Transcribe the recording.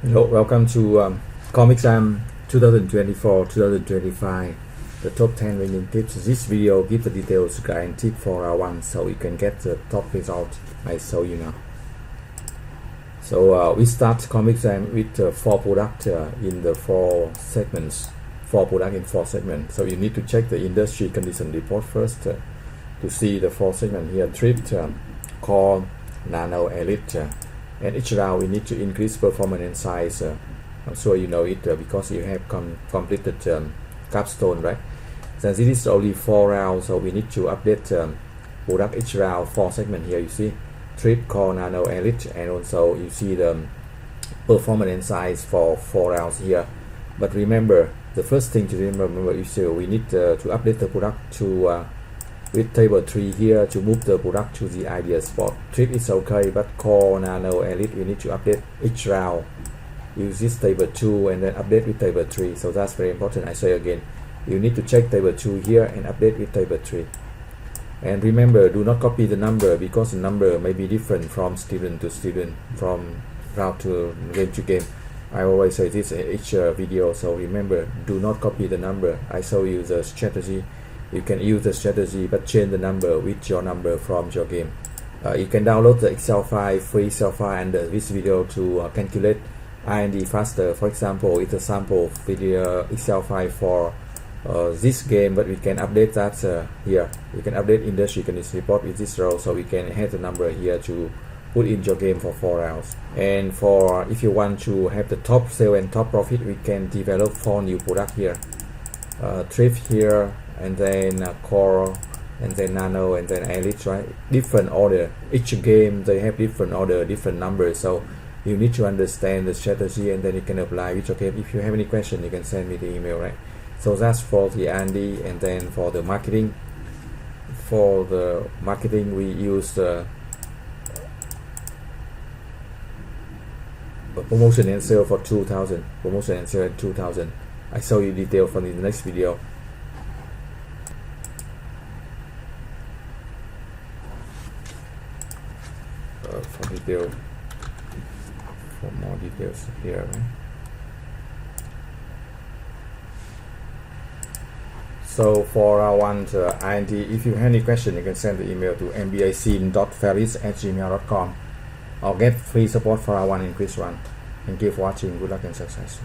Hello, welcome to CompXM 2024-2025, the top 10 winning tips. This video gives the details and tip for our one, so you can get the top result I show you now. So we start CompXM with 4 products in the 4 segments. 4 products in 4 segments. So you need to check the industry condition report first to see the 4 segments here: Thrift, Core, Nano, Elite. And each round we need to increase performance and size. I'm sure you know it because you have completed capstone, right? So this is only 4 rounds, so we need to update product each round. 4 segment here, you see Thrift, Core, Nano, Elite, and also you see the performance and size for 4 rounds here. But remember, the first thing to remember is we need to update the product to with table 3 here to move the product to the ideal spot. Thrift is okay, but Core, Nano, Elite, we need to update each round. Use this table 2 and then update with table 3. So that's very important. I say again, you need to check table 2 here and update with table 3. And remember, do not copy the number because the number may be different from student to student, from round to game. I always say this in each video, so remember, do not copy the number. I show you the strategy. You can use the strategy but change the number with your number from your game. You can download the Excel file, free Excel file under this video to calculate IND faster. For example, it's a sample video Excel file for this game, but we can update that here. You can update industry condition report with this row, so we can have the number here to put in your game for 4 rounds. And for if you want to have the top sale and top profit, we can develop 4 new products here. Thrift here, and then Core, and then Nano, and then Elite, right? Different order. Each game they have different order, different numbers. So you need to understand the strategy, and then you can apply with your game. If you have any question, you can send me the email, right? So that's for the R&D, and then for the marketing. For the marketing, we use promotion and sale for 2000. Promotion and sale at 2000. I show you detail from the next video. For more details here, right? So for our one INT, if you have any question, you can send the email to mbacin.ferris@gmail.com or get free support for our one in quiz one. Thank you for watching. Good luck and success.